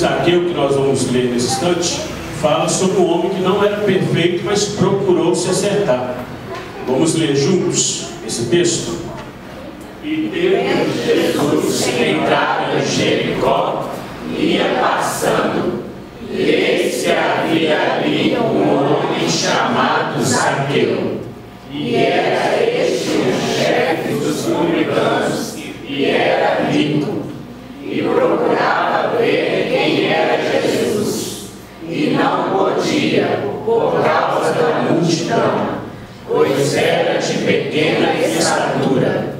Zaqueu, que nós vamos ler nesse instante, fala sobre um homem que não era perfeito, mas procurou se acertar. Vamos ler juntos esse texto? E tendo Jesus entrado em Jericó, ia passando, e eis que havia ali um homem chamado Zaqueu. E era este o chefe dos publicanos, e era rico, e procurava ver quem era Jesus, e não podia, por causa da multidão, pois era de pequena estatura.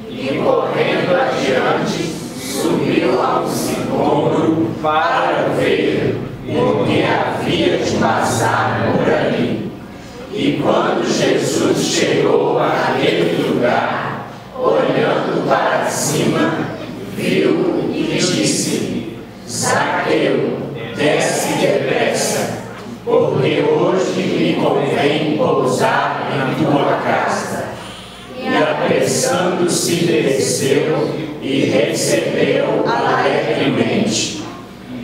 E correndo adiante, subiu a um sicômoro para ver, porque havia de passar por ali. E quando Jesus chegou àquele lugar, olhando para cima, viu e disse: Zaqueu, desce depressa, porque hoje me convém pousar em tua casa. E apressando-se desceu e recebeu alegremente.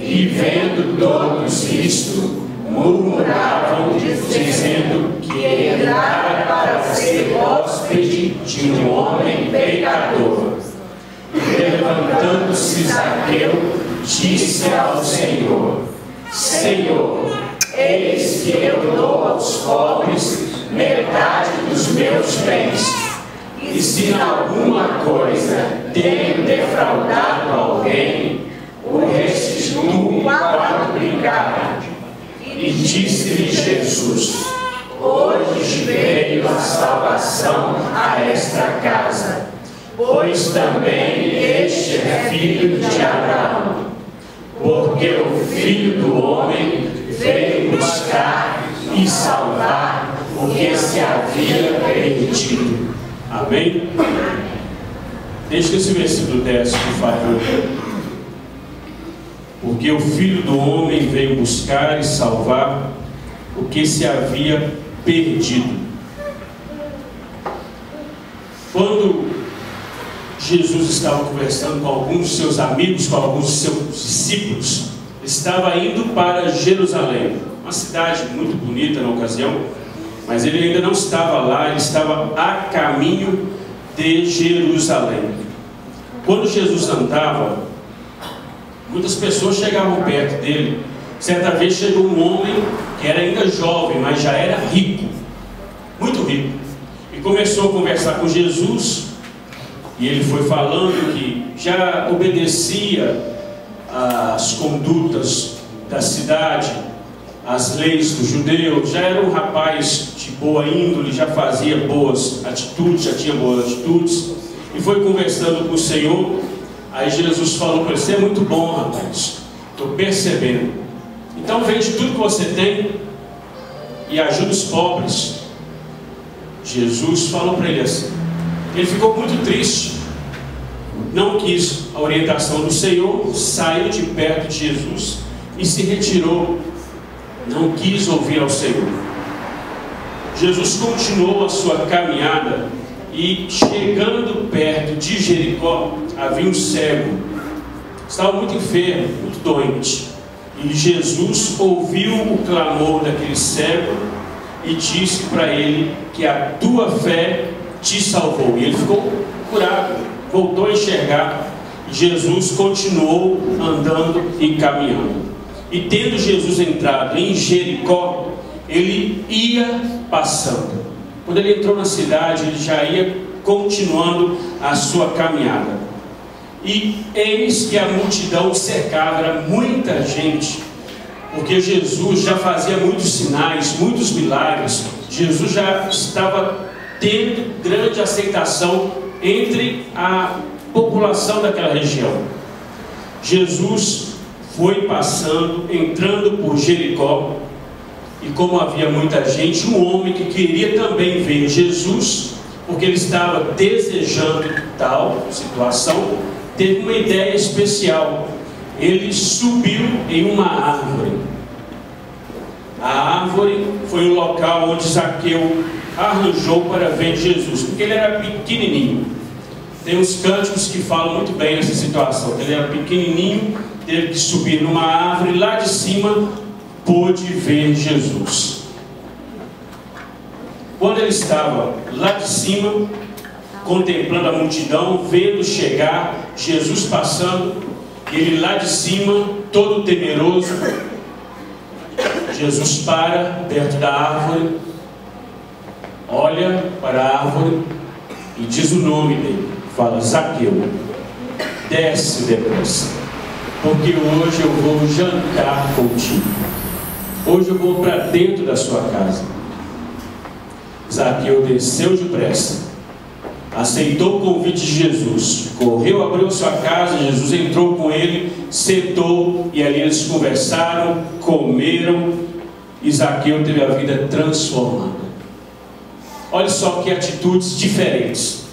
E vendo todos isto, murmuravam, dizendo que entrara para ser hóspede de um homem pecador. Levantando-se Zaqueu, disse ao Senhor: Senhor, eis que eu dou aos pobres metade dos meus bens, e se em alguma coisa tenho defraudado alguém, o restituo quadruplicado. E disse-lhe Jesus: hoje veio a salvação a esta casa, pois também este é filho de Abraão, porque o Filho do Homem veio buscar e salvar o que se havia perdido. Amém? Deixa que esse versículo desce, por favor. Porque o Filho do Homem veio buscar e salvar o que se havia perdido. Quando Jesus estava conversando com alguns de seus amigos, com alguns de seus discípulos, estava indo para Jerusalém, uma cidade muito bonita na ocasião, mas ele ainda não estava lá, ele estava a caminho de Jerusalém. Quando Jesus andava, muitas pessoas chegavam perto dele. Certa vez chegou um homem que era ainda jovem, mas já era rico, muito rico, e começou a conversar com Jesus. E ele foi falando que já obedecia às condutas da cidade, às leis dos judeus, já era um rapaz de boa índole, já fazia boas atitudes, já tinha boas atitudes, e foi conversando com o Senhor. Aí Jesus falou para ele: você é muito bom, rapaz, estou percebendo, então vende tudo que você tem e ajuda os pobres. Jesus falou para ele assim. Ele ficou muito triste, não quis a orientação do Senhor, saiu de perto de Jesus e se retirou, não quis ouvir ao Senhor. Jesus continuou a sua caminhada e, chegando perto de Jericó, havia um cego, estava muito enfermo, muito doente, e Jesus ouviu o clamor daquele cego e disse para ele que a tua fé te salvou. E ele ficou curado, voltou a enxergar. Jesus continuou andando e caminhando. E tendo Jesus entrado em Jericó, ele ia passando. Quando ele entrou na cidade, ele já ia continuando a sua caminhada. E eis que a multidão cercava, era muita gente, porque Jesus já fazia muitos sinais, muitos milagres. Jesus já estava tendo grande aceitação entre a população daquela região. Jesus foi passando, entrando por Jericó, e como havia muita gente, um homem que queria também ver Jesus, porque ele estava desejando tal situação, teve uma ideia especial. Ele subiu em uma árvore. A árvore foi o local onde Zaqueu arranjou para ver Jesus, porque ele era pequenininho. Tem uns cânticos que falam muito bem essa situação. Ele era pequenininho teve que subir numa árvore, lá de cima pôde ver Jesus. Quando ele estava lá de cima, contemplando a multidão, vendo chegar Jesus passando, ele lá de cima, todo temeroso, Jesus para perto da árvore, olha para a árvore e diz o nome dele, fala: Zaqueu, desce depressa, porque hoje eu vou jantar contigo, hoje eu vou para dentro da sua casa. Zaqueu desceu depressa, aceitou o convite de Jesus, correu, abriu sua casa, Jesus entrou com ele, sentou e ali eles conversaram, comeram e Zaqueu teve a vida transformada. Olha só que atitudes diferentes.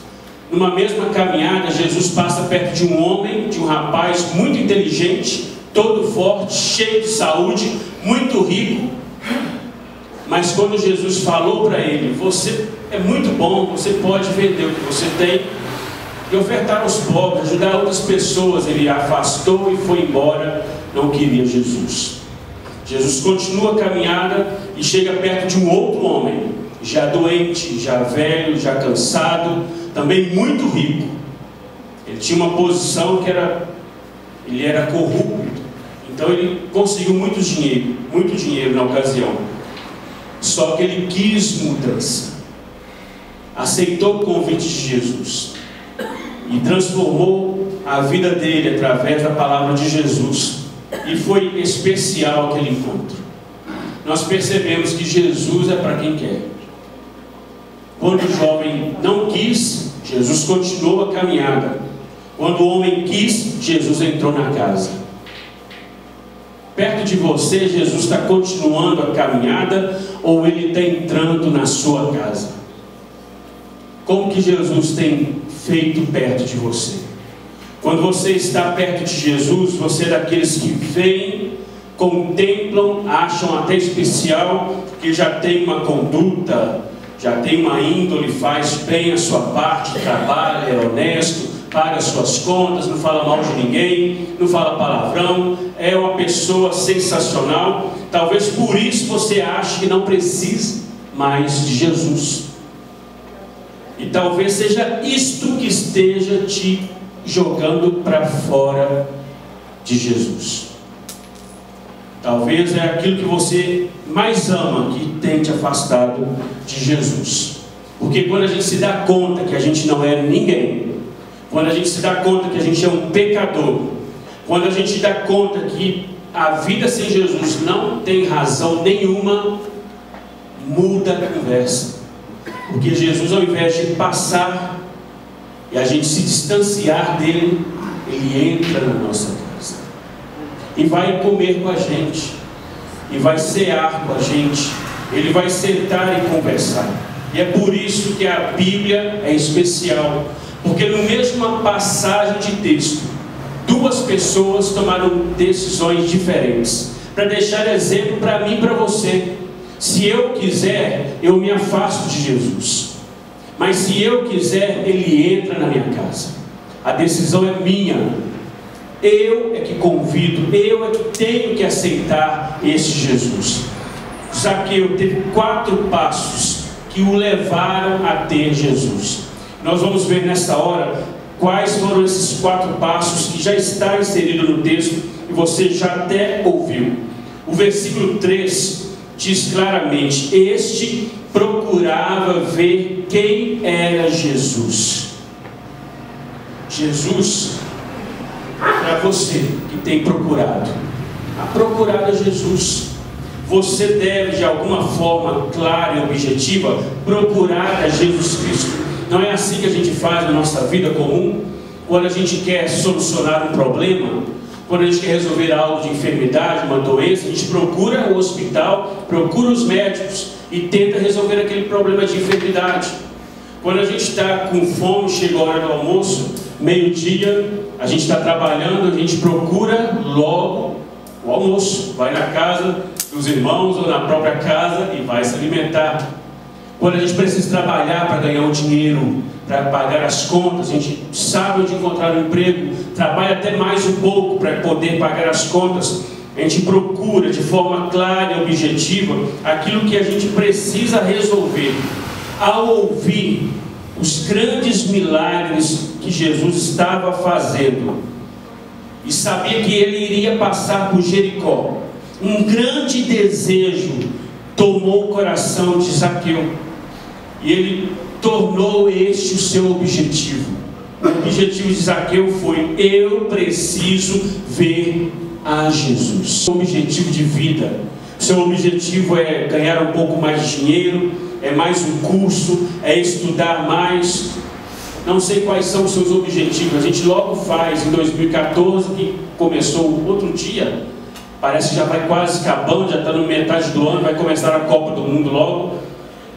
Numa mesma caminhada, Jesus passa perto de um homem, de um rapaz muito inteligente, todo forte, cheio de saúde, muito rico. Mas quando Jesus falou para ele: você é muito bom, você pode vender o que você tem e ofertar aos pobres, ajudar outras pessoas, ele afastou e foi embora, não queria Jesus. Jesus continua a caminhada e chega perto de um outro homem, já doente, já velho, já cansado, também muito rico. Ele tinha uma posição que ele era corrupto, então ele conseguiu muito dinheiro na ocasião. Só que ele quis mudança, aceitou o convite de Jesus e transformou a vida dele através da palavra de Jesus. E foi especial aquele encontro. Nós percebemos que Jesus é para quem quer. Quando o jovem não quis, Jesus continuou a caminhada. Quando o homem quis, Jesus entrou na casa. Perto de você, Jesus está continuando a caminhada ou ele está entrando na sua casa? Como que Jesus tem feito perto de você? Quando você está perto de Jesus, você é daqueles que vêm, contemplam, acham até especial, que já tem uma conduta, já tem uma índole, faz bem a sua parte, trabalha, é honesto, paga as suas contas, não fala mal de ninguém, não fala palavrão, é uma pessoa sensacional. Talvez por isso você ache que não precisa mais de Jesus. E talvez seja isto que esteja te jogando para fora de Jesus. Talvez é aquilo que você mais ama que tem te afastado de Jesus. Porque quando a gente se dá conta que a gente não é ninguém, quando a gente se dá conta que a gente é um pecador, quando a gente dá conta que a vida sem Jesus não tem razão nenhuma, muda a conversa. Porque Jesus, ao invés de passar e a gente se distanciar dele, ele entra na nossa casa e vai comer com a gente, e vai cear com a gente, ele vai sentar e conversar. E é por isso que a Bíblia é especial, porque na mesma passagem de texto, duas pessoas tomaram decisões diferentes, para deixar exemplo para mim e para você. Se eu quiser, eu me afasto de Jesus, mas se eu quiser, ele entra na minha casa. A decisão é minha, eu é que convido, eu é que tenho que aceitar esse Jesus. Zaqueu teve 4 passos que o levaram a ter Jesus. Nós vamos ver nesta hora quais foram esses 4 passos que já está inserido no texto e você já até ouviu. O versículo 3 diz claramente: este procurava ver quem era Jesus. Jesus, para você que tem procurado Jesus, você deve de alguma forma clara e objetiva procurar a Jesus Cristo. Não é assim que a gente faz na nossa vida comum? Quando a gente quer solucionar um problema, quando a gente quer resolver algo de enfermidade, uma doença, a gente procura o hospital, procura os médicos e tenta resolver aquele problema de enfermidade. Quando a gente está com fome, chega a hora do almoço, meio-dia, a gente está trabalhando, a gente procura logo o almoço, vai na casa dos irmãos ou na própria casa e vai se alimentar. Quando a gente precisa trabalhar para ganhar um dinheiro, para pagar as contas, a gente sabe onde encontrar um emprego, trabalha até mais um pouco para poder pagar as contas. A gente procura de forma clara e objetiva aquilo que a gente precisa resolver. Ao ouvir os grandes milagres que Jesus estava fazendo e sabia que ele iria passar por Jericó, um grande desejo tomou o coração de Zaqueu e ele tornou este o seu objetivo. O objetivo de Zaqueu foi: eu preciso ver a Jesus. O objetivo de vida, seu objetivo é ganhar um pouco mais de dinheiro, é mais um curso, é estudar mais. Não sei quais são os seus objetivos. A gente logo faz em 2014, que começou outro dia, parece que já vai quase acabando, já está no metade do ano, vai começar a Copa do Mundo logo.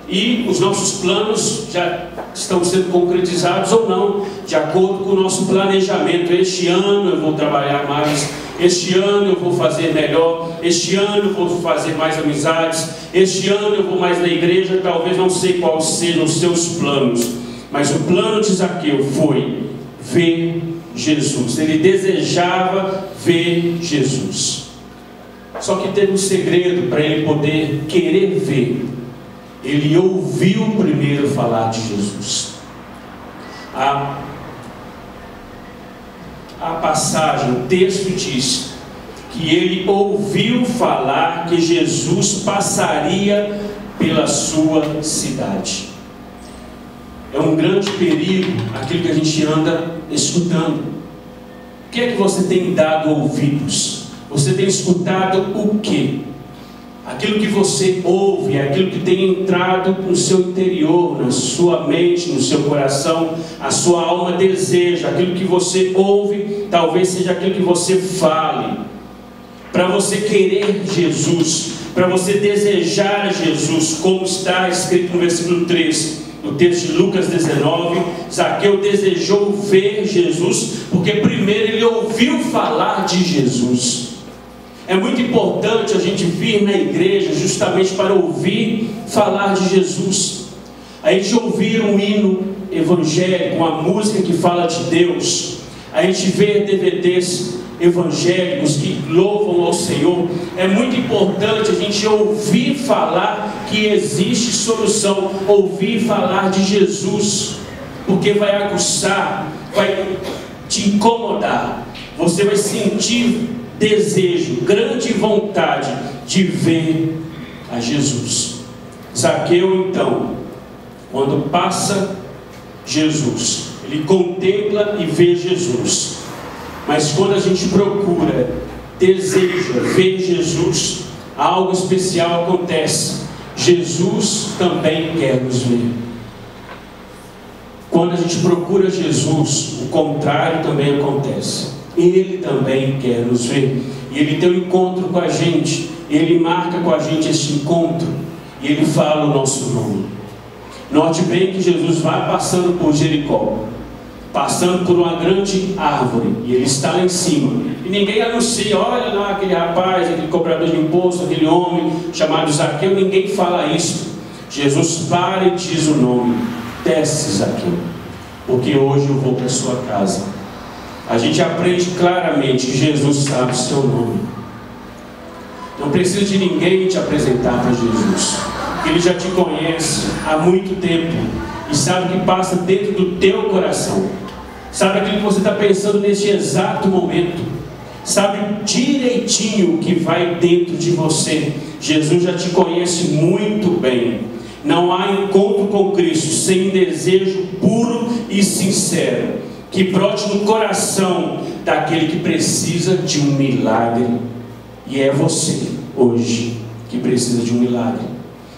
E os nossos planos já estão sendo concretizados ou não, de acordo com o nosso planejamento. Este ano eu vou trabalhar mais, este ano eu vou fazer melhor, este ano eu vou fazer mais amizades, este ano eu vou mais na igreja. Talvez não sei quais sejam os seus planos, mas o plano de Zaqueu foi ver Jesus. Ele desejava ver Jesus. Só que teve um segredo para ele poder querer ver. Ele ouviu primeiro falar de Jesus. A passagem, o texto diz que ele ouviu falar que Jesus passaria pela sua cidade. É um grande perigo aquilo que a gente anda escutando. O que é que você tem dado ouvidos? Você tem escutado o quê? Aquilo que você ouve, aquilo que tem entrado no seu interior, na sua mente, no seu coração, a sua alma deseja. Aquilo que você ouve, talvez seja aquilo que você fale. Para você querer Jesus, para você desejar Jesus, como está escrito no versículo 3, no texto de Lucas 19, Zaqueu desejou ver Jesus, porque primeiro ele ouviu falar de Jesus. É muito importante a gente vir na igreja justamente para ouvir falar de Jesus. A gente ouvir um hino evangélico, uma música que fala de Deus. A gente vê DVDs evangélicos que louvam ao Senhor. É muito importante a gente ouvir falar que existe solução. Ouvir falar de Jesus, porque vai aguçar, vai te incomodar. Você vai sentir desejo, grande vontade de ver a Jesus. Zaqueu, então, quando passa Jesus, ele contempla e vê Jesus. Mas quando a gente procura, deseja ver Jesus, algo especial acontece. Jesus também quer nos ver. Quando a gente procura Jesus, o contrário também acontece. Ele também quer nos ver. E Ele tem um encontro com a gente. Ele marca com a gente esse encontro. E Ele fala o nosso nome. Note bem que Jesus vai passando por Jericó, passando por uma grande árvore. E Ele está lá em cima. E ninguém anuncia: olha lá aquele rapaz, aquele cobrador de imposto, aquele homem chamado Zaqueu. Ninguém fala isso. Jesus para e diz o nome: desce, Zaqueu, porque hoje eu vou para a sua casa. A gente aprende claramente que Jesus sabe o seu nome. Não precisa de ninguém te apresentar para Jesus. Ele já te conhece há muito tempo e sabe o que passa dentro do teu coração. Sabe aquilo que você está pensando neste exato momento. Sabe direitinho o que vai dentro de você. Jesus já te conhece muito bem. Não há encontro com Cristo sem um desejo puro e sincero que brote no coração daquele que precisa de um milagre. E é você hoje que precisa de um milagre.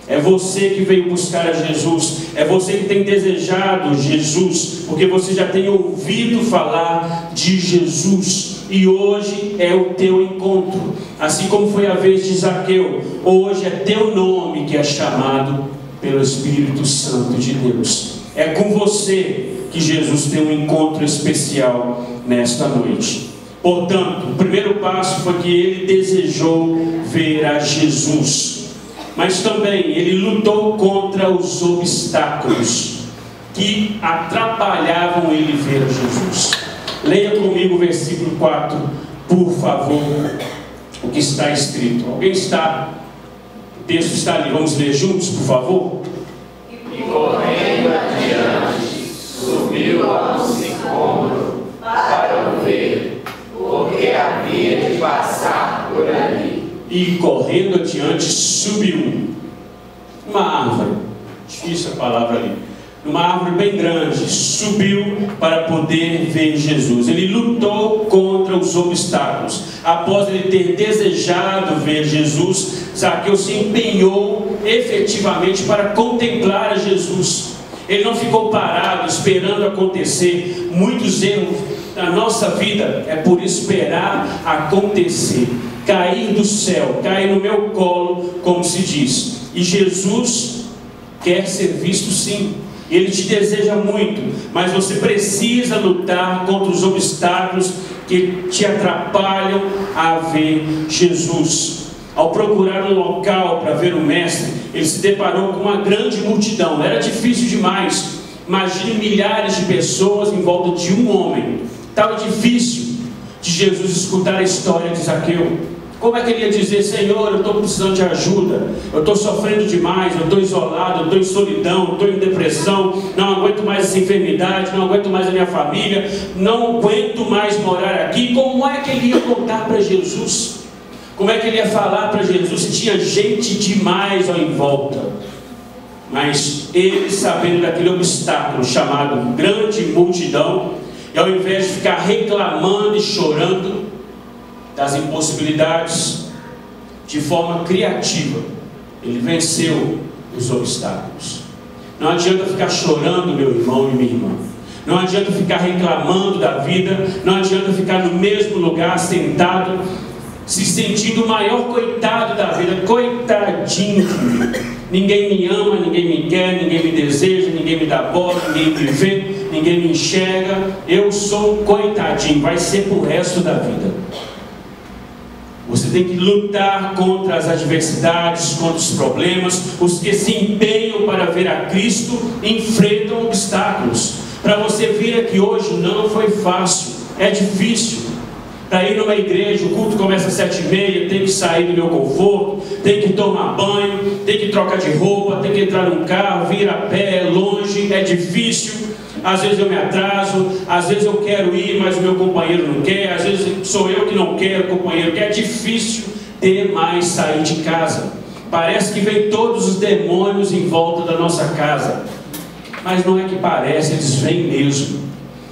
É você que veio buscar a Jesus. É você que tem desejado Jesus, porque você já tem ouvido falar de Jesus. E hoje é o teu encontro. Assim como foi a vez de Zaqueu, hoje é teu nome que é chamado pelo Espírito Santo de Deus. É com você que Jesus tem um encontro especial nesta noite. Portanto, o primeiro passo foi que ele desejou ver a Jesus. mas também ele lutou contra os obstáculos que atrapalhavam ele ver Jesus. Leia comigo o versículo 4, por favor, o que está escrito. Alguém está? O texto está ali, vamos ler juntos, por favor? E correndo adiante, subiu a um sicômoro para o ver, porque havia de passar por ali. E correndo adiante, subiu uma árvore, difícil a palavra ali, uma árvore bem grande, subiu para poder ver Jesus. Ele lutou contra os obstáculos. Após ele ter desejado ver Jesus, Zaqueu se empenhou efetivamente para contemplar a Jesus. Ele não ficou parado esperando acontecer. Muitos erros na nossa vida é por esperar acontecer, cair do céu, cair no meu colo, como se diz. E Jesus quer ser visto sim. Ele te deseja muito, mas você precisa lutar contra os obstáculos que te atrapalham a ver Jesus. Ao procurar um local para ver o mestre, ele se deparou com uma grande multidão. Era difícil demais. Imagine milhares de pessoas em volta de um homem. Estava difícil de Jesus escutar a história de Zaqueu. Como é que ele ia dizer: Senhor, eu estou precisando de ajuda, eu estou sofrendo demais, eu estou isolado, eu estou em solidão, eu estou em depressão, não aguento mais essa enfermidade, não aguento mais a minha família, não aguento mais morar aqui. Como é que ele ia contar para Jesus? Como é que ele ia falar para Jesus se tinha gente demais em volta? Mas ele, sabendo daquele obstáculo chamado grande multidão, e ao invés de ficar reclamando e chorando das impossibilidades, de forma criativa, ele venceu os obstáculos. Não adianta ficar chorando, meu irmão e minha irmã. Não adianta ficar reclamando da vida. Não adianta ficar no mesmo lugar, sentado, se sentindo o maior coitado da vida. Coitadinho de mim. Ninguém me ama, ninguém me quer, ninguém me deseja, ninguém me dá bola, ninguém me vê, ninguém me enxerga. Eu sou um coitadinho. Vai ser pro resto da vida. Você tem que lutar contra as adversidades, contra os problemas. Os que se empenham para ver a Cristo enfrentam obstáculos. Para você vir aqui hoje não foi fácil, é difícil. Para ir numa igreja, o culto começa às 7h30, tem que sair do meu conforto, tem que tomar banho, tem que trocar de roupa, tem que entrar num carro, vir a pé, é longe, é difícil. Às vezes eu me atraso, às vezes eu quero ir, mas o meu companheiro não quer, às vezes sou eu que não quero, o companheiro quer. É difícil demais sair de casa. Parece que vem todos os demônios em volta da nossa casa. Mas não é que parece, eles vêm mesmo.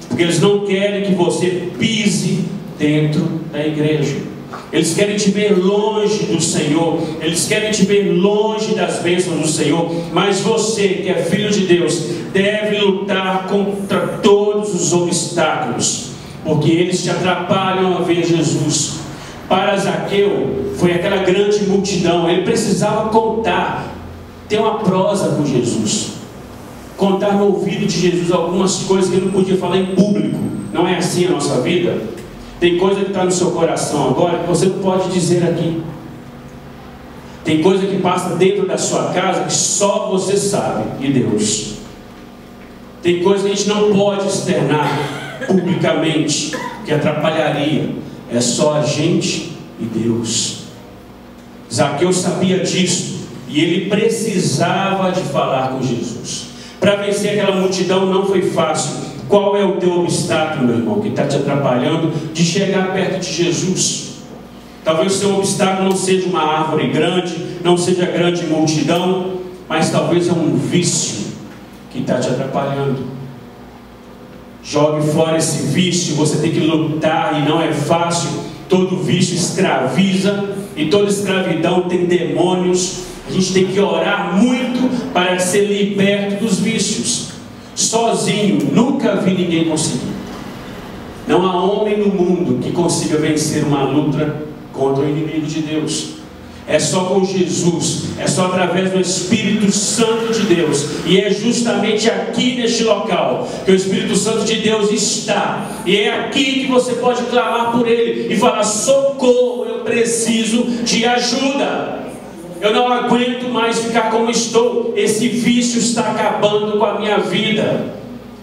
Porque eles não querem que você pise dentro da igreja. Eles querem te ver longe do Senhor. Eles querem te ver longe das bênçãos do Senhor. Mas você, que é filho de Deus, deve lutar contra todos os obstáculos, porque eles te atrapalham a ver Jesus. Para Zaqueu, foi aquela grande multidão. Ele precisava contar, ter uma prosa com Jesus, contar no ouvido de Jesus algumas coisas que ele não podia falar em público. Não é assim a nossa vida? Tem coisa que está no seu coração agora que você não pode dizer aqui. Tem coisa que passa dentro da sua casa que só você sabe, e Deus. Tem coisa que a gente não pode externar publicamente, que atrapalharia. É só a gente e Deus. Zaqueu sabia disso, e ele precisava de falar com Jesus. Para vencer aquela multidão não foi fácil. Qual é o teu obstáculo, meu irmão, que está te atrapalhando de chegar perto de Jesus? Talvez o seu obstáculo não seja uma árvore grande, não seja grande multidão, mas talvez é um vício que está te atrapalhando. Jogue fora esse vício. Você tem que lutar e não é fácil. Todo vício escraviza, e toda escravidão tem demônios. A gente tem que orar muito para ser liberto dos vícios. Sozinho, nunca vi ninguém conseguir. Não há homem no mundo que consiga vencer uma luta contra o inimigo de Deus. É só com Jesus, é só através do Espírito Santo de Deus. E é justamente aqui neste local que o Espírito Santo de Deus está. E é aqui que você pode clamar por Ele e falar: socorro, eu preciso de ajuda. Eu não aguento mais ficar como estou. Esse vício está acabando com a minha vida,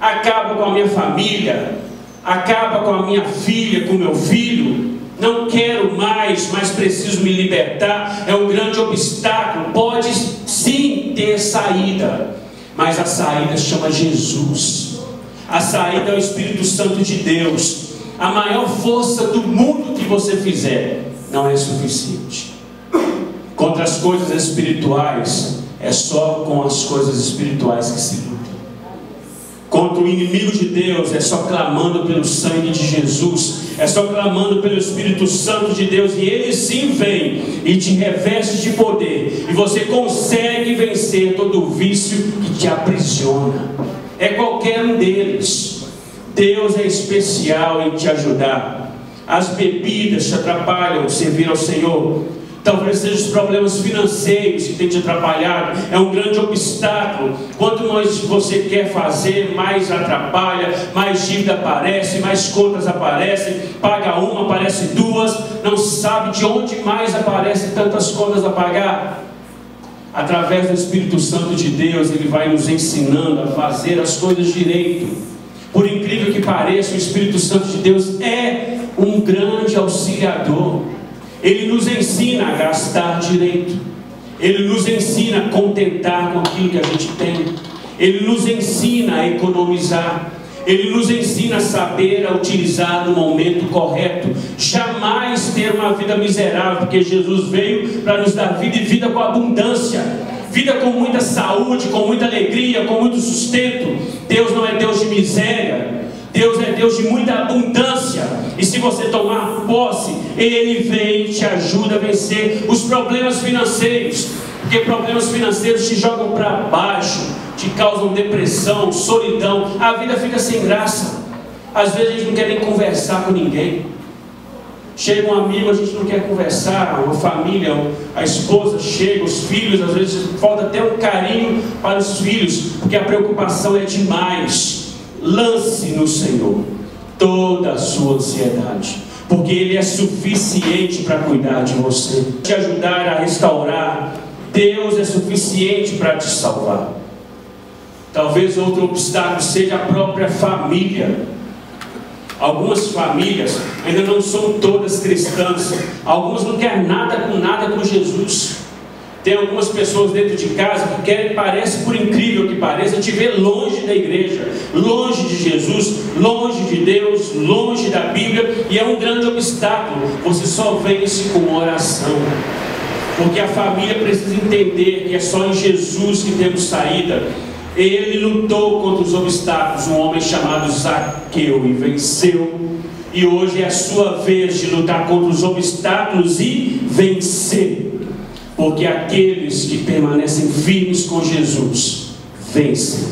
acaba com a minha família, acaba com a minha filha, com o meu filho. Não quero mais, mas preciso me libertar. É um grande obstáculo. Pode sim ter saída, mas a saída se chama Jesus. A saída é o Espírito Santo de Deus. A maior força do mundo que você fizer não é suficiente. Contra as coisas espirituais, é só com as coisas espirituais que se luta. Contra o inimigo de Deus, é só clamando pelo sangue de Jesus, é só clamando pelo Espírito Santo de Deus, e Ele sim vem e te reveste de poder, e você consegue vencer todo o vício que te aprisiona. É qualquer um deles. Deus é especial em te ajudar. As bebidas te atrapalham servir ao Senhor. Talvez sejam os problemas financeiros que têm te atrapalhado. É um grande obstáculo. Quanto mais você quer fazer, mais atrapalha, mais dívida aparece, mais contas aparecem. Paga uma, aparece duas. Não sabe de onde mais aparecem tantas contas a pagar. Através do Espírito Santo de Deus, Ele vai nos ensinando a fazer as coisas direito. Por incrível que pareça, o Espírito Santo de Deus é um grande auxiliador. Ele nos ensina a gastar direito. Ele nos ensina a contentar com aquilo que a gente tem. Ele nos ensina a economizar. Ele nos ensina a saber, a utilizar no momento correto. Jamais ter uma vida miserável, porque Jesus veio para nos dar vida, e vida com abundância. Vida com muita saúde, com muita alegria, com muito sustento. Deus não é Deus de miséria. Deus é Deus de muita abundância. E se você tomar posse, Ele vem e te ajuda a vencer os problemas financeiros. Porque problemas financeiros te jogam para baixo, te causam depressão, solidão. A vida fica sem graça. Às vezes a gente não quer nem conversar com ninguém. Chega um amigo, a gente não quer conversar. Uma família, a esposa chega, os filhos, às vezes falta até um carinho para os filhos, porque a preocupação é demais. Lance no Senhor toda a sua ansiedade, porque Ele é suficiente para cuidar de você, te ajudar a restaurar. Deus é suficiente para te salvar. Talvez outro obstáculo seja a própria família. Algumas famílias ainda não são todas cristãs. Algumas não querem nada com Jesus. Tem algumas pessoas dentro de casa que querem, parece, por incrível que pareça, te ver longe da igreja, longe de Jesus, longe de Deus, longe da Bíblia, e é um grande obstáculo. Você só vence com oração, porque a família precisa entender que é só em Jesus que temos saída. Ele lutou contra os obstáculos, um homem chamado Zaqueu, e venceu. E hoje é a sua vez de lutar contra os obstáculos e vencer. Porque aqueles que permanecem firmes com Jesus vencem.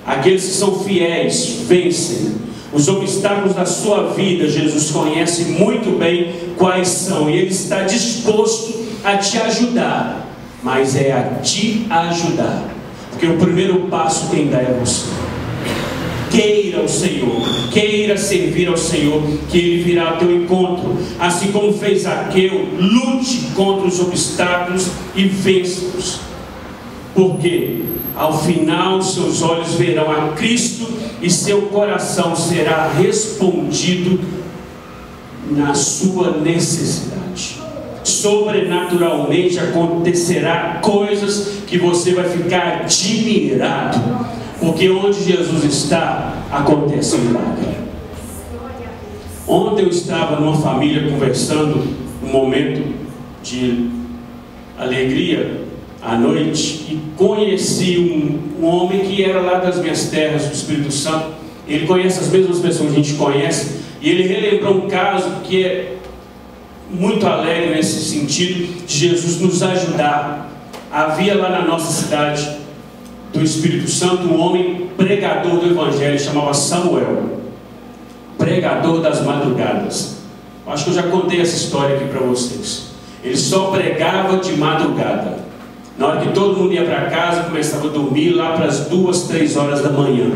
Aqueles que são fiéis vencem. Os obstáculos da sua vida, Jesus conhece muito bem quais são, e Ele está disposto a te ajudar. Mas é a te ajudar, porque o primeiro passo quem dá é você. Queira o Senhor, queira servir ao Senhor, que Ele virá ao teu encontro. Assim como fez Zaqueu, lute contra os obstáculos e vença-os. Porque ao final seus olhos verão a Cristo e seu coração será respondido na sua necessidade. Sobrenaturalmente acontecerá coisas que você vai ficar admirado. Porque onde Jesus está, acontece um milagre. Ontem eu estava numa família conversando, num momento de alegria, à noite, e conheci um homem que era lá das minhas terras, do Espírito Santo. Ele conhece as mesmas pessoas que a gente conhece, e ele relembrou um caso que é muito alegre nesse sentido, de Jesus nos ajudar. Havia lá na nossa cidade do Espírito Santo um homem pregador do Evangelho, chamava Samuel, pregador das madrugadas. Acho que eu já contei essa história aqui para vocês. Ele só pregava de madrugada. Na hora que todo mundo ia para casa, começava a dormir lá para as 2, 3 horas da manhã.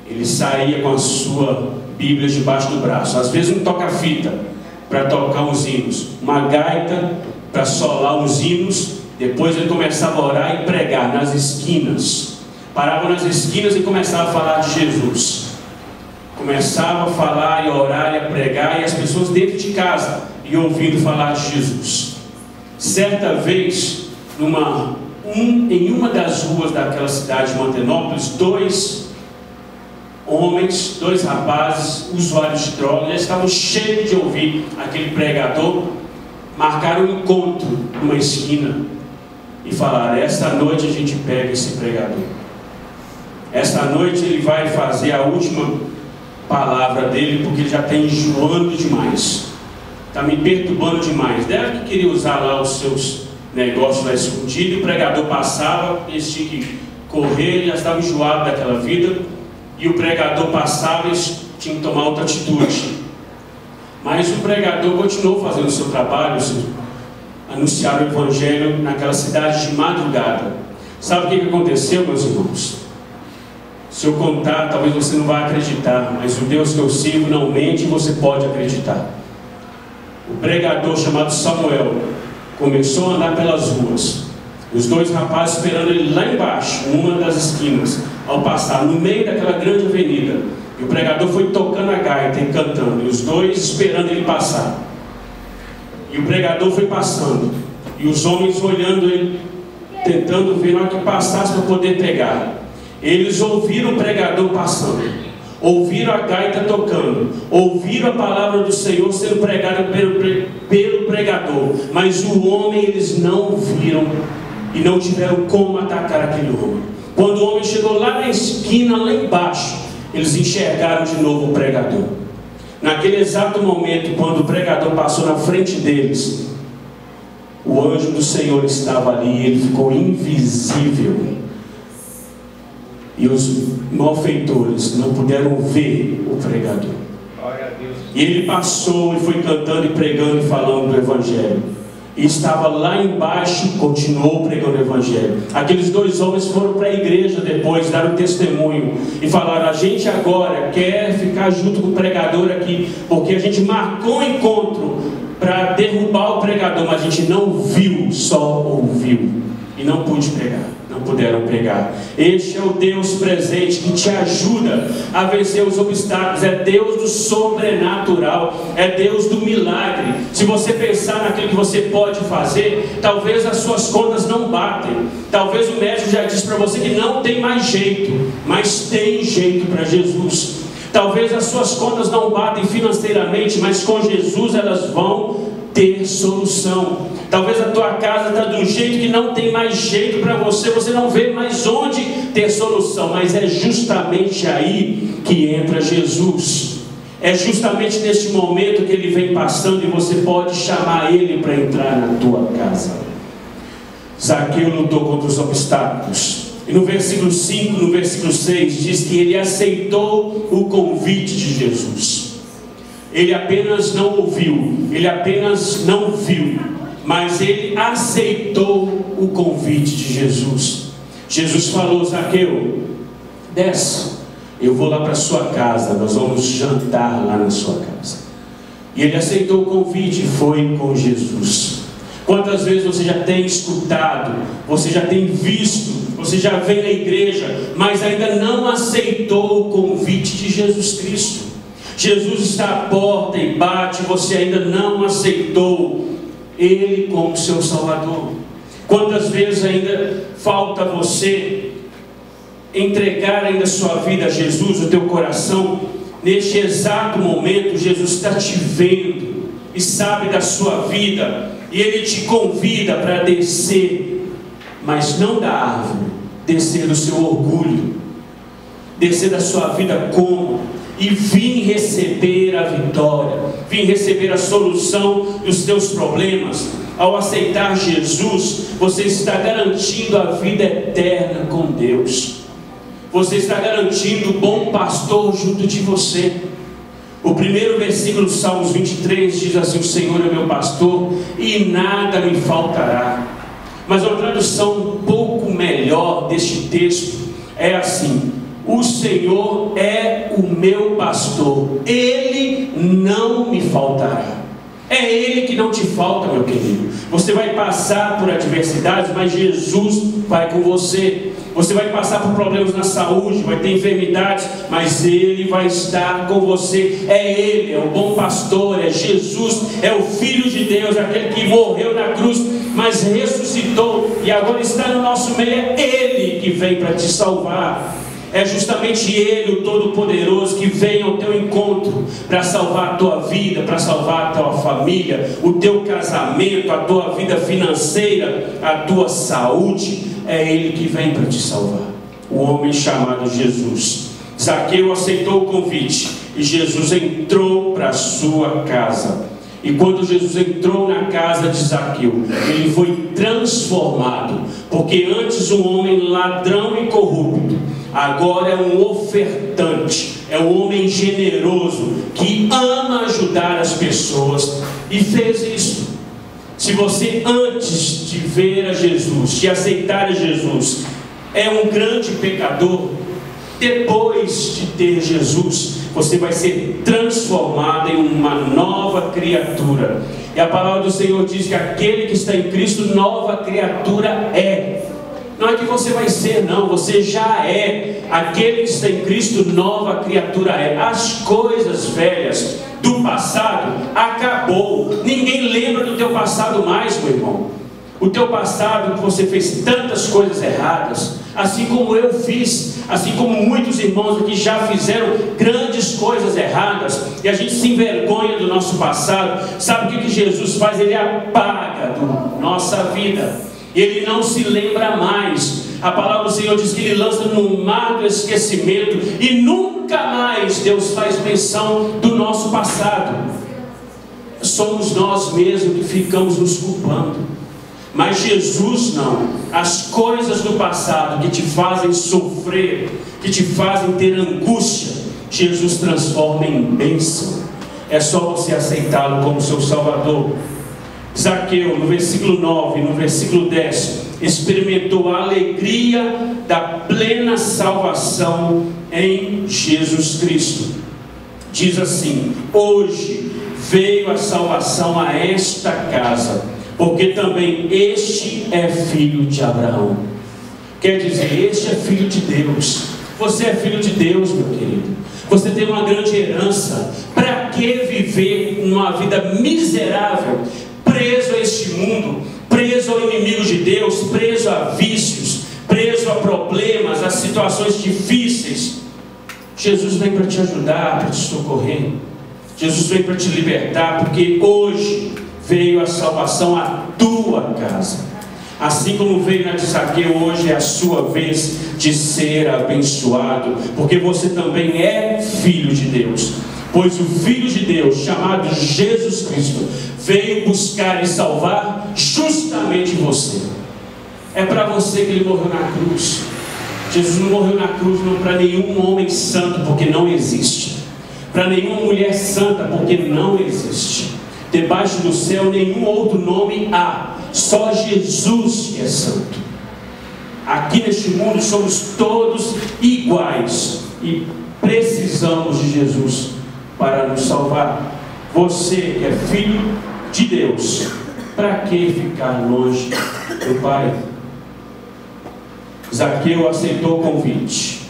Ele saía com a sua Bíblia debaixo do braço, às vezes um toca-fita para tocar uns hinos, uma gaita para solar os hinos. Depois ele começava a orar e pregar nas esquinas. Parava nas esquinas e começava a falar de Jesus. Começava a falar e a orar e a pregar, e as pessoas dentro de casa iam ouvindo falar de Jesus. Certa vez, em uma das ruas daquela cidade de Mantenópolis, dois rapazes, usuários de droga, já estavam cheios de ouvir aquele pregador, marcaram um encontro numa esquina e falaram: esta noite a gente pega esse pregador. Esta noite ele vai fazer a última palavra dele, porque ele já está enjoando demais, está me perturbando demais. Deve que queria usar lá os seus negócios lá escondido, e o pregador passava, eles tinham que correr, ele já estava enjoado daquela vida, e o pregador passava, eles tinham que tomar outra atitude. Mas o pregador continuou fazendo o seu trabalho, anunciar o evangelho naquela cidade de madrugada. Sabe o que aconteceu, meus irmãos? Se eu contar, talvez você não vá acreditar, mas o Deus que eu sirvo não mente e você pode acreditar. O pregador chamado Samuel começou a andar pelas ruas, os dois rapazes esperando ele lá embaixo, numa das esquinas, ao passar no meio daquela grande avenida. E o pregador foi tocando a gaita e cantando, e os dois esperando ele passar. E o pregador foi passando, e os homens olhando ele, tentando ver na hora que passasse para poder pegar. Eles ouviram o pregador passando, ouviram a gaita tocando, ouviram a palavra do Senhor sendo pregada pelo pregador, mas o homem eles não viram e não tiveram como atacar aquele homem. Quando o homem chegou lá na esquina, lá embaixo, eles enxergaram de novo o pregador. Naquele exato momento, quando o pregador passou na frente deles, o anjo do Senhor estava ali e ele ficou invisível. E os malfeitores não puderam ver o pregador. E ele passou e foi cantando e pregando e falando do evangelho. E estava lá embaixo, continuou pregando o evangelho. Aqueles dois homens foram para a igreja depois, deram testemunho e falaram: a gente agora quer ficar junto com o pregador aqui, porque a gente marcou um encontro para derrubar o pregador, mas a gente não viu, só ouviu. E não pude pregar, não puderam pregar. Este é o Deus presente que te ajuda a vencer os obstáculos. É Deus do sobrenatural, é Deus do milagre. Se você pensar naquilo que você pode fazer, talvez as suas contas não batem. Talvez o médico já disse para você que não tem mais jeito, mas tem jeito para Jesus. Talvez as suas contas não batem financeiramente, mas com Jesus elas vão ter solução. Talvez a tua casa está de um jeito que não tem mais jeito para você, você não vê mais onde ter solução, mas é justamente aí que entra Jesus. É justamente neste momento que ele vem passando e você pode chamar ele para entrar na tua casa. Zaqueu lutou contra os obstáculos. E no versículo 5, no versículo 6, diz que ele aceitou o convite de Jesus. Ele apenas não ouviu, ele apenas não viu, mas ele aceitou o convite de Jesus. Jesus falou: Zaqueu, desce, eu vou lá para a sua casa, nós vamos jantar lá na sua casa. E ele aceitou o convite e foi com Jesus. Quantas vezes você já tem escutado, você já tem visto, você já vem na igreja, mas ainda não aceitou o convite de Jesus Cristo? Jesus está à porta e bate, você ainda não aceitou Ele como seu Salvador. Quantas vezes ainda falta você entregar ainda a sua vida a Jesus, o teu coração? Neste exato momento, Jesus está te vendo e sabe da sua vida, e Ele te convida para descer, mas não da árvore, descer do seu orgulho, descer da sua vida como? E vim receber a vitória, vim receber a solução dos teus problemas. Ao aceitar Jesus, você está garantindo a vida eterna com Deus. Você está garantindo o bom pastor junto de você. O primeiro versículo do Salmos 23 diz assim: o Senhor é meu pastor e nada me faltará. Mas uma tradução um pouco melhor deste texto é assim: o Senhor é o meu pastor, Ele não me faltará. É Ele que não te falta, meu querido. Você vai passar por adversidades, mas Jesus vai com você. Você vai passar por problemas na saúde, vai ter enfermidades, mas Ele vai estar com você. É Ele, é o bom pastor, é Jesus, é o Filho de Deus, aquele que morreu na cruz, mas ressuscitou e agora está no nosso meio. É Ele que vem para te salvar. É justamente Ele, o Todo-Poderoso, que vem ao teu encontro para salvar a tua vida, para salvar a tua família, o teu casamento, a tua vida financeira, a tua saúde. É Ele que vem para te salvar. O homem chamado Jesus. Zaqueu aceitou o convite e Jesus entrou para a sua casa. E quando Jesus entrou na casa de Zaqueu, ele foi transformado, porque antes um homem ladrão e corrupto, agora é um ofertante, é um homem generoso, que ama ajudar as pessoas, e fez isso. Se você antes de ver a Jesus, de aceitar a Jesus, é um grande pecador, depois de ter Jesus, você vai ser transformado em uma nova criatura. E a palavra do Senhor diz que aquele que está em Cristo, nova criatura é. Não é que você vai ser, não, você já é. Aquele que está em Cristo, nova criatura é. As coisas velhas do passado acabou. Ninguém lembra do teu passado mais, meu irmão. O teu passado, que você fez tantas coisas erradas, assim como eu fiz, assim como muitos irmãos aqui já fizeram grandes coisas erradas, e a gente se envergonha do nosso passado. Sabe o que Jesus faz? Ele apaga da nossa vida, ele não se lembra mais. A palavra do Senhor diz que ele lança no mar do esquecimento, e nunca mais Deus faz menção do nosso passado. Somos nós mesmos que ficamos nos culpando. Mas Jesus não. As coisas do passado que te fazem sofrer, que te fazem ter angústia, Jesus transforma em bênção. É só você aceitá-lo como seu Salvador. Zaqueu, no versículo 9, no versículo 10, experimentou a alegria da plena salvação em Jesus Cristo. Diz assim: hoje veio a salvação a esta casa, porque também este é filho de Abraão. Quer dizer, este é filho de Deus. Você é filho de Deus, meu querido. Você tem uma grande herança. Para que viver uma vida miserável, preso a este mundo, preso ao inimigo de Deus, preso a vícios, preso a problemas, a situações difíceis? Jesus vem para te ajudar, para te socorrer. Jesus vem para te libertar, porque hoje veio a salvação à tua casa. Assim como veio na de Zaqueu, hoje é a sua vez de ser abençoado, porque você também é filho de Deus. Pois o Filho de Deus, chamado Jesus Cristo, veio buscar e salvar justamente você. É para você que ele morreu na cruz. Jesus não morreu na cruz não para nenhum homem santo, porque não existe. Para nenhuma mulher santa, porque não existe. Debaixo do céu nenhum outro nome há, só Jesus que é santo. Aqui neste mundo somos todos iguais e precisamos de Jesus para nos salvar. Você que é filho de Deus, para que ficar longe do Pai? Zaqueu aceitou o convite.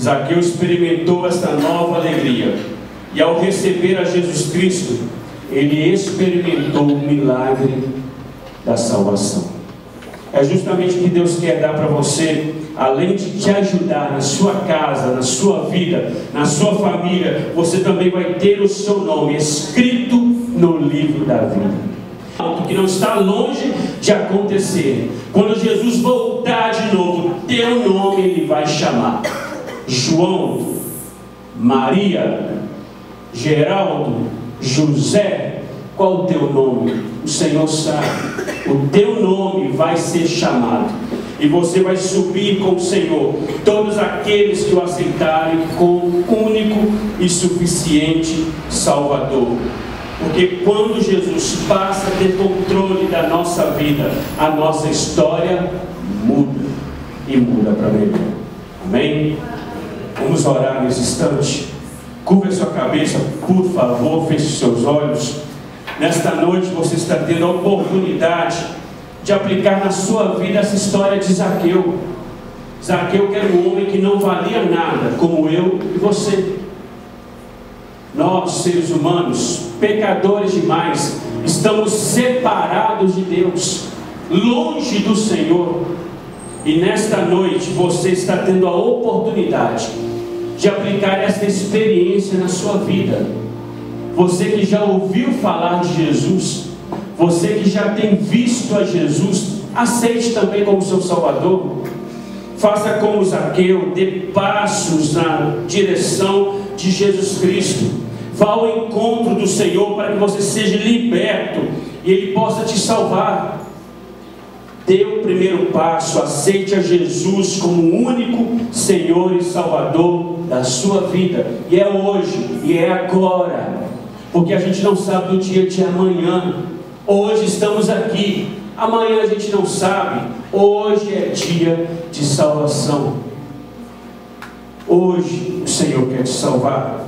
Zaqueu experimentou esta nova alegria, e ao receber a Jesus Cristo, ele experimentou o milagre da salvação. É justamente o que Deus quer dar para você. Além de te ajudar na sua casa, na sua vida, na sua família, você também vai ter o seu nome escrito no livro da vida, que não está longe de acontecer. Quando Jesus voltar de novo, teu nome ele vai chamar: João, Maria, Geraldo, José. Qual o teu nome? O Senhor sabe. O teu nome vai ser chamado, e você vai subir com o Senhor. Todos aqueles que o aceitarem como único e suficiente Salvador. Porque quando Jesus passa a ter controle da nossa vida, a nossa história muda, e muda para melhor. Amém? Vamos orar nesse instante. Curva a sua cabeça, por favor, feche seus olhos. Nesta noite você está tendo a oportunidade de aplicar na sua vida essa história de Zaqueu. Zaqueu que era um homem que não valia nada, como eu e você. Nós, seres humanos, pecadores demais, estamos separados de Deus, longe do Senhor. E nesta noite você está tendo a oportunidade de aplicar esta experiência na sua vida. Você que já ouviu falar de Jesus, você que já tem visto a Jesus, aceite também como seu Salvador. Faça como Zaqueu, dê passos na direção de Jesus Cristo. Vá ao encontro do Senhor para que você seja liberto e Ele possa te salvar. Dê o primeiro passo, aceite a Jesus como o único Senhor e Salvador da sua vida. E é hoje, e é agora, porque a gente não sabe do dia de amanhã. Hoje estamos aqui, amanhã a gente não sabe. Hoje é dia de salvação. Hoje o Senhor quer te salvar.